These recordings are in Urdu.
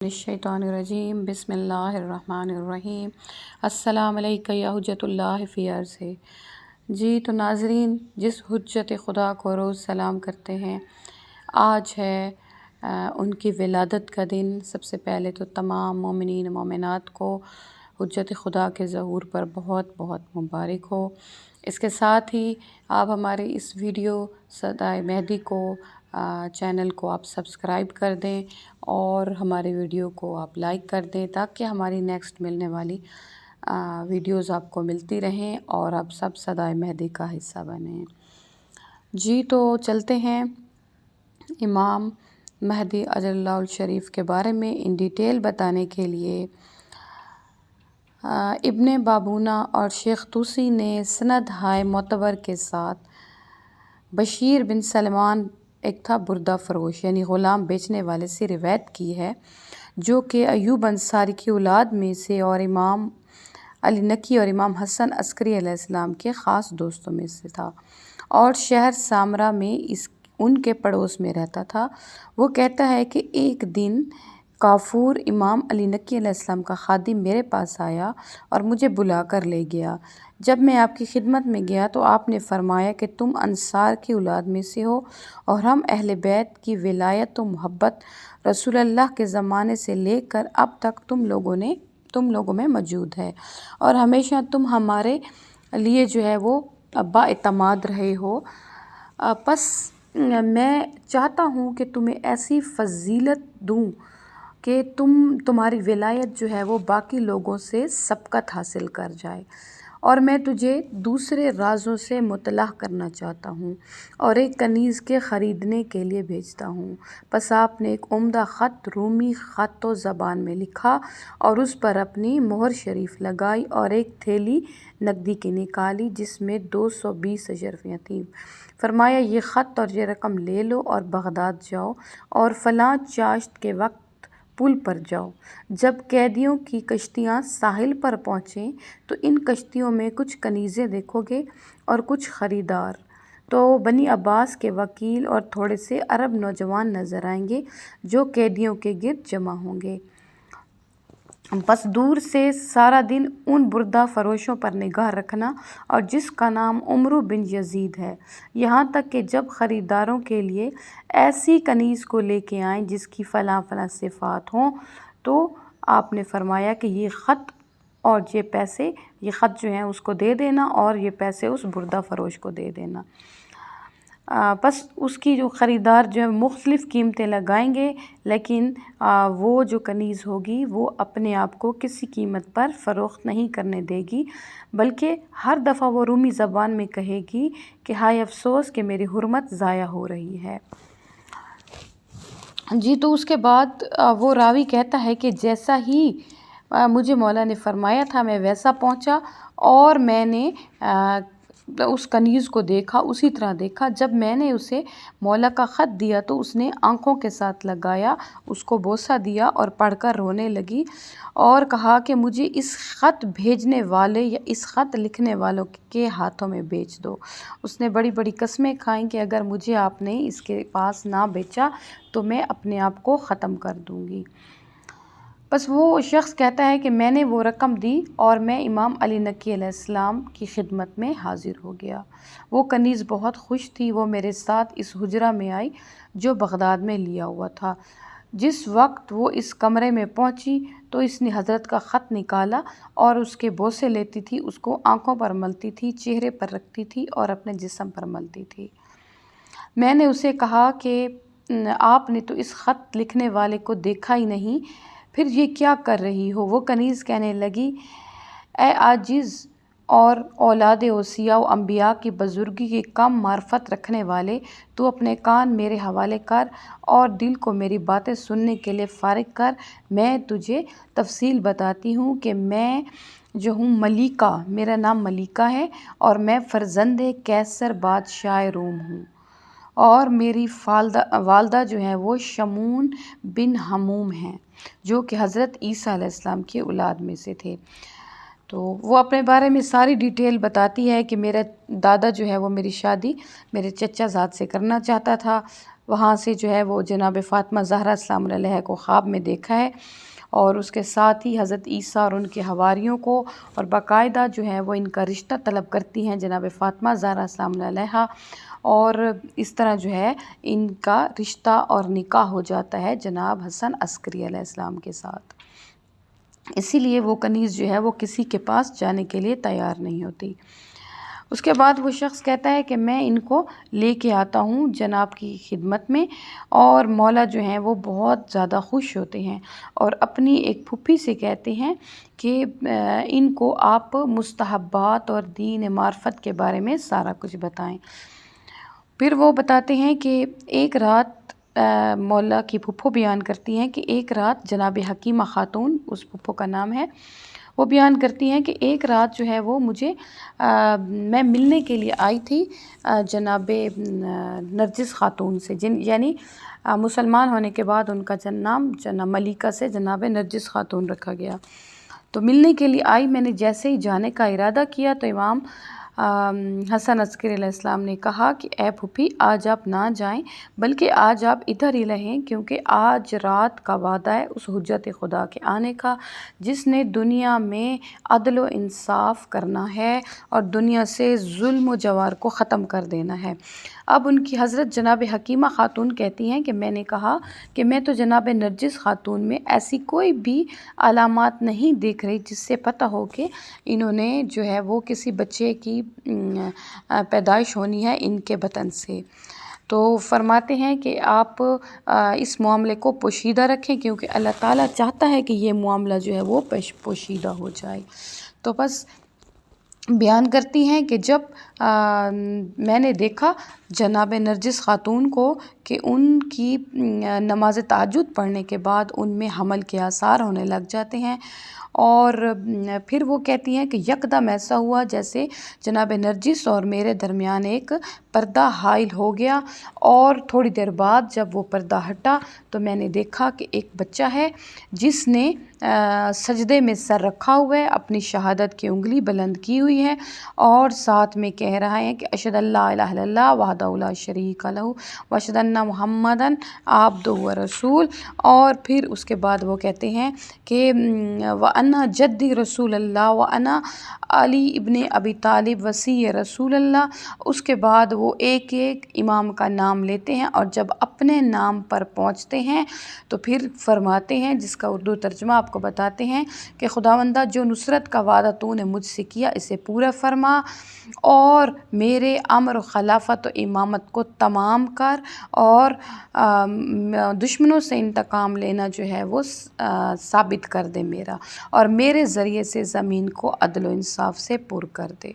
الشیطانirrajیم بسم اللہ الرحمن الرحیم السلام علیکم یا حجت اللہ فی عرض ہے۔ جی تو ناظرین، جس حجت خدا کو روز سلام کرتے ہیں، آج ہے ان کی ولادت کا دن۔ سب سے پہلے تو تمام مومنین مومنات کو حجت خدا کے ظہور پر بہت بہت مبارک ہو۔ اس کے ساتھ ہی آپ ہمارے اس ویڈیو صدائے مہدی کو چینل کو آپ سبسکرائب کر دیں اور ہمارے ویڈیو کو آپ لائک کر دیں تاکہ ہماری نیکسٹ ملنے والی ویڈیوز آپ کو ملتی رہیں اور آپ سب صدائے مہدی کا حصہ بنیں۔ جی تو چلتے ہیں امام مہدی اجل اللہ الشریف کے بارے میں ان ڈیٹیل بتانے کے لیے۔ ابن بابونہ اور شیخ طوسی نے سند ہائے معتبر کے ساتھ بشیر بن سلمان ایک تھا بردہ فروش یعنی غلام بیچنے والے سے روایت کی ہے، جو کہ ایوب انصاری کی اولاد میں سے اور امام علی نقی اور امام حسن عسکری علیہ السلام کے خاص دوستوں میں سے تھا اور شہر سامرا میں ان کے پڑوس میں رہتا تھا۔ وہ کہتا ہے کہ ایک دن کافور امام علی نقی علیہ السلام کا خادم میرے پاس آیا اور مجھے بلا کر لے گیا۔ جب میں آپ کی خدمت میں گیا تو آپ نے فرمایا کہ تم انصار کی اولاد میں سے ہو اور ہم اہل بیت کی ولایت و محبت رسول اللہ کے زمانے سے لے کر اب تک تم لوگوں میں موجود ہے اور ہمیشہ تم ہمارے لیے جو ہے وہ با اعتماد رہے ہو۔ پس میں چاہتا ہوں کہ تمہیں ایسی فضیلت دوں کہ تمہاری ولایت جو ہے وہ باقی لوگوں سے سبقت حاصل کر جائے، اور میں تجھے دوسرے رازوں سے مطلع کرنا چاہتا ہوں اور ایک کنیز کے خریدنے کے لیے بھیجتا ہوں۔ پس آپ نے ایک عمدہ خط رومی خط و زبان میں لکھا اور اس پر اپنی مہر شریف لگائی اور ایک تھیلی نقدی کی نکالی جس میں 220 اشرفیاں تھیں۔ فرمایا یہ خط اور یہ رقم لے لو اور بغداد جاؤ اور فلاں چاشت کے وقت پل پر جاؤ۔ جب قیدیوں کی کشتیاں ساحل پر پہنچیں تو ان کشتیوں میں کچھ کنیزیں دیکھو گے اور کچھ خریدار۔ تو بنی عباس کے وکیل اور تھوڑے سے عرب نوجوان نظر آئیں گے جو قیدیوں کے گرد جمع ہوں گے۔ بس دور سے سارا دن ان بردہ فروشوں پر نگاہ رکھنا اور جس کا نام عمرو بن یزید ہے، یہاں تک کہ جب خریداروں کے لیے ایسی کنیز کو لے کے آئیں جس کی فلاں فلاں صفات ہوں تو آپ نے فرمایا کہ یہ خط اور یہ پیسے، یہ خط جو ہیں اس کو دے دینا اور یہ پیسے اس بردہ فروش کو دے دینا۔ بس اس کی جو خریدار جو ہے مختلف قیمتیں لگائیں گے، لیکن وہ جو کنیز ہوگی وہ اپنے آپ کو کسی قیمت پر فروخت نہیں کرنے دے گی، بلکہ ہر دفعہ وہ رومی زبان میں کہے گی کہ ہائے افسوس کہ میری حرمت ضائع ہو رہی ہے۔ جی تو اس کے بعد وہ راوی کہتا ہے کہ جیسا ہی مجھے مولا نے فرمایا تھا میں ویسا پہنچا اور میں نے اس کنیز کو دیکھا، اسی طرح دیکھا۔ جب میں نے اسے مولا کا خط دیا تو اس نے آنکھوں کے ساتھ لگایا، اس کو بوسہ دیا اور پڑھ کر رونے لگی اور کہا کہ مجھے اس خط بھیجنے والے یا اس خط لکھنے والوں کے ہاتھوں میں بیچ دو۔ اس نے بڑی بڑی قسمیں کھائیں کہ اگر مجھے آپ نے اس کے پاس نہ بیچا تو میں اپنے آپ کو ختم کر دوں گی۔ بس وہ شخص کہتا ہے کہ میں نے وہ رقم دی اور میں امام علی نقی علیہ السلام کی خدمت میں حاضر ہو گیا۔ وہ کنیز بہت خوش تھی، وہ میرے ساتھ اس حجرہ میں آئی جو بغداد میں لیا ہوا تھا۔ جس وقت وہ اس کمرے میں پہنچی تو اس نے حضرت کا خط نکالا اور اس کے بوسے لیتی تھی، اس کو آنکھوں پر ملتی تھی، چہرے پر رکھتی تھی اور اپنے جسم پر ملتی تھی۔ میں نے اسے کہا کہ آپ نے تو اس خط لکھنے والے کو دیکھا ہی نہیں، پھر یہ کیا کر رہی ہو؟ وہ کنیز کہنے لگی، اے عاجز اور اولاد اوصیاء و انبیاء کی بزرگی کی کم معرفت رکھنے والے، تو اپنے کان میرے حوالے کر اور دل کو میری باتیں سننے کے لیے فارغ کر۔ میں تجھے تفصیل بتاتی ہوں کہ میں جو ہوں ملیکہ، میرا نام ملیکہ ہے اور میں فرزند قیصر بادشاہ روم ہوں، اور میری والدہ جو ہیں وہ شمعون بن حموم ہیں جو کہ حضرت عیسیٰ علیہ السلام کی اولاد میں سے تھے۔ تو وہ اپنے بارے میں ساری ڈیٹیل بتاتی ہے کہ میرا دادا جو ہے وہ میری شادی میرے چچا زاد سے کرنا چاہتا تھا، وہاں سے جو ہے وہ جناب فاطمہ زہرا السلام علیہ کو خواب میں دیکھا ہے، اور اس کے ساتھ ہی حضرت عیسیٰ اور ان کے حواریوں کو، اور باقاعدہ جو ہے وہ ان کا رشتہ طلب کرتی ہیں جناب فاطمہ زہرا السلام علیہ، اور اس طرح جو ہے ان کا رشتہ اور نکاح ہو جاتا ہے جناب حسن عسکری علیہ السلام کے ساتھ۔ اسی لیے وہ کنیز جو ہے وہ کسی کے پاس جانے کے لیے تیار نہیں ہوتی۔ اس کے بعد وہ شخص کہتا ہے کہ میں ان کو لے کے آتا ہوں جناب کی خدمت میں، اور مولا جو ہیں وہ بہت زیادہ خوش ہوتے ہیں اور اپنی ایک پھوپھی سے کہتے ہیں کہ ان کو آپ مستحبات اور دین معرفت کے بارے میں سارا کچھ بتائیں۔ پھر وہ بتاتے ہیں کہ ایک رات مولا کی پھپھو بیان کرتی ہیں کہ ایک رات جناب حکیمہ خاتون، اس پھپھو کا نام ہے، وہ بیان کرتی ہیں کہ ایک رات جو ہے وہ مجھے میں ملنے کے لیے آئی تھی جناب نرجس خاتون سے، یعنی مسلمان ہونے کے بعد ان کا نام جناب ملیکہ سے جناب نرجس خاتون رکھا گیا۔ تو ملنے کے لیے آئی، میں نے جیسے ہی جانے کا ارادہ کیا تو امام حسن عسکری علیہ السلام نے کہا کہ اے پھوپھی آج آپ نہ جائیں، بلکہ آج آپ ادھر ہی رہیں، کیونکہ آج رات کا وعدہ ہے اس حجت خدا کے آنے کا جس نے دنیا میں عدل و انصاف کرنا ہے اور دنیا سے ظلم و جوار کو ختم کر دینا ہے۔ اب ان کی حضرت جناب حکیمہ خاتون کہتی ہیں کہ میں نے کہا کہ میں تو جناب نرجس خاتون میں ایسی کوئی بھی علامات نہیں دیکھ رہی جس سے پتہ ہو کہ انہوں نے جو ہے وہ کسی بچے کی پیدائش ہونی ہے ان کے بطن سے۔ تو فرماتے ہیں کہ آپ اس معاملے کو پوشیدہ رکھیں، کیونکہ اللہ تعالیٰ چاہتا ہے کہ یہ معاملہ جو ہے وہ پوشیدہ ہو جائے۔ تو بس بیان کرتی ہیں کہ جب میں نے دیکھا جناب نرجس خاتون کو کہ ان کی نماز تہجد پڑھنے کے بعد ان میں حمل کے آثار ہونے لگ جاتے ہیں، اور پھر وہ کہتی ہیں کہ یکدم ایسا ہوا جیسے جناب نرجس اور میرے درمیان ایک پردہ حائل ہو گیا، اور تھوڑی دیر بعد جب وہ پردہ ہٹا تو میں نے دیکھا کہ ایک بچہ ہے جس نے سجدے میں سر رکھا ہوا ہے، اپنی شہادت کی انگلی بلند کی ہوئی ہے، اور ساتھ میں کہہ رہا ہے کہ اشہد ان لا الہ الا اللہ وحدہ لا شریک لہ واشہد ان محمدً عبدہ ورسول۔ اور پھر اس کے بعد وہ کہتے ہیں کہ وَأَنَا جَدِّ رسول اللہ وَأَنَا علی ابن ابی طالب وصی رسول اللہ۔ اس کے بعد وہ ایک ایک امام کا نام لیتے ہیں، اور جب اپنے نام پر پہنچتے ہیں تو پھر فرماتے ہیں، جس کا اردو ترجمہ آپ کو بتاتے ہیں کہ خداوندہ جو نصرت کا وعدہ تو نے مجھ سے کیا اسے پورا فرما، اور میرے امر و خلافت و امامت کو تمام کر، اور دشمنوں سے انتقام لینا جو ہے وہ ثابت کر دے میرا، اور میرے ذریعے سے زمین کو عدل و انصاف سے پر کر دے۔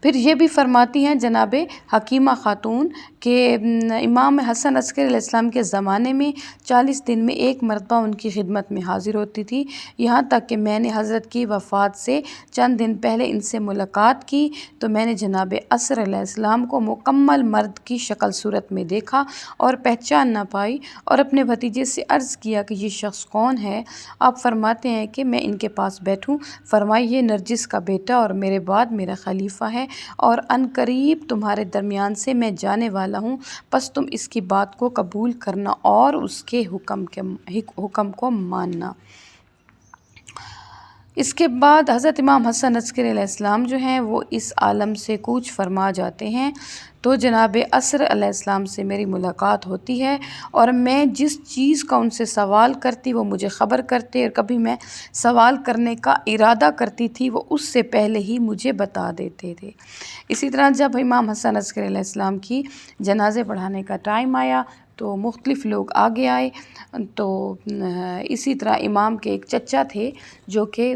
پھر یہ بھی فرماتی ہیں جناب حکیمہ خاتون کہ امام حسن عسکری علیہ السلام کے زمانے میں 40 دن میں ایک مرتبہ ان کی خدمت میں حاضر ہوتی تھی، یہاں تک کہ میں نے حضرت کی وفات سے چند دن پہلے ان سے ملاقات کی تو میں نے جناب عصر علیہ السلام کو مکمل مرد کی شکل صورت میں دیکھا اور پہچان نہ پائی، اور اپنے بھتیجے سے عرض کیا کہ یہ شخص کون ہے؟ آپ فرماتے ہیں کہ میں ان کے پاس بیٹھوں، فرمائی یہ نرجس کا بیٹا اور میرے بعد میرا خلیفہ ہے، اور ان قریب تمہارے درمیان سے میں جانے والا ہوں، پس تم اس کی بات کو قبول کرنا اور اس کے حکم کو ماننا۔ اس کے بعد حضرت امام حسن عسکری علیہ السلام جو ہیں وہ اس عالم سے کوچ فرما جاتے ہیں، تو جناب عصر علیہ السلام سے میری ملاقات ہوتی ہے، اور میں جس چیز کا ان سے سوال کرتی وہ مجھے خبر کرتے، اور کبھی میں سوال کرنے کا ارادہ کرتی تھی وہ اس سے پہلے ہی مجھے بتا دیتے تھے۔ اسی طرح جب امام حسن عسکری علیہ السلام کی جنازے پڑھانے کا ٹائم آیا تو مختلف لوگ آگے آئے، تو اسی طرح امام کے ایک چچا تھے جو کہ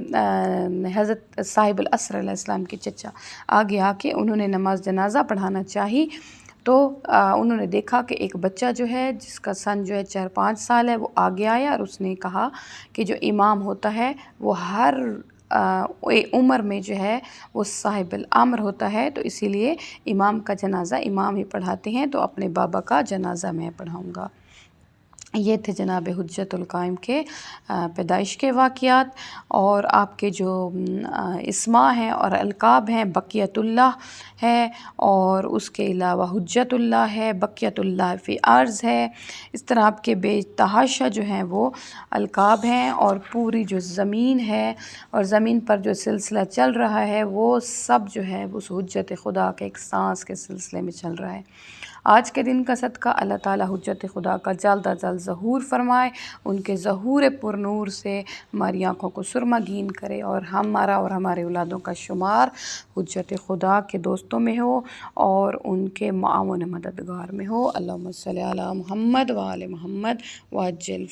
حضرت صاحب العصر علیہ السلام کے چچا، آگے آ کے انہوں نے نماز جنازہ پڑھانا چاہی، تو انہوں نے دیکھا کہ ایک بچہ جو ہے جس کا سن جو ہے 4-5 سال ہے وہ آگے آیا، اور اس نے کہا کہ جو امام ہوتا ہے وہ ہر عمر میں جو ہے وہ صاحب الامر ہوتا ہے، تو اسی لیے امام کا جنازہ امام ہی پڑھاتے ہیں، تو اپنے بابا کا جنازہ میں پڑھاؤں گا۔ یہ تھے جناب حجت القائم کے پیدائش کے واقعات۔ اور آپ کے جو اسماء ہیں اور القاب ہیں، بقیت اللہ ہے، اور اس کے علاوہ حجت اللہ ہے، بقیت اللہ فی ارض ہے۔ اس طرح آپ کے بے تحاشا جو ہیں وہ القاب ہیں، اور پوری جو زمین ہے اور زمین پر جو سلسلہ چل رہا ہے وہ سب جو ہے اس حجت خدا کے ایک سانس کے سلسلے میں چل رہا ہے۔ آج کے دن کا صدقہ اللہ تعالیٰ حجت خدا کا جلد از جلد ظہور فرمائے، ان کے ظہور پر نور سے ہماری آنکھوں کو سرمگین کرے، اور ہمارا اور ہمارے اولادوں کا شمار حجت خدا کے دوستوں میں ہو اور ان کے معاون مددگار میں ہو۔ اللہم صلی علی محمد و آل محمد وعجل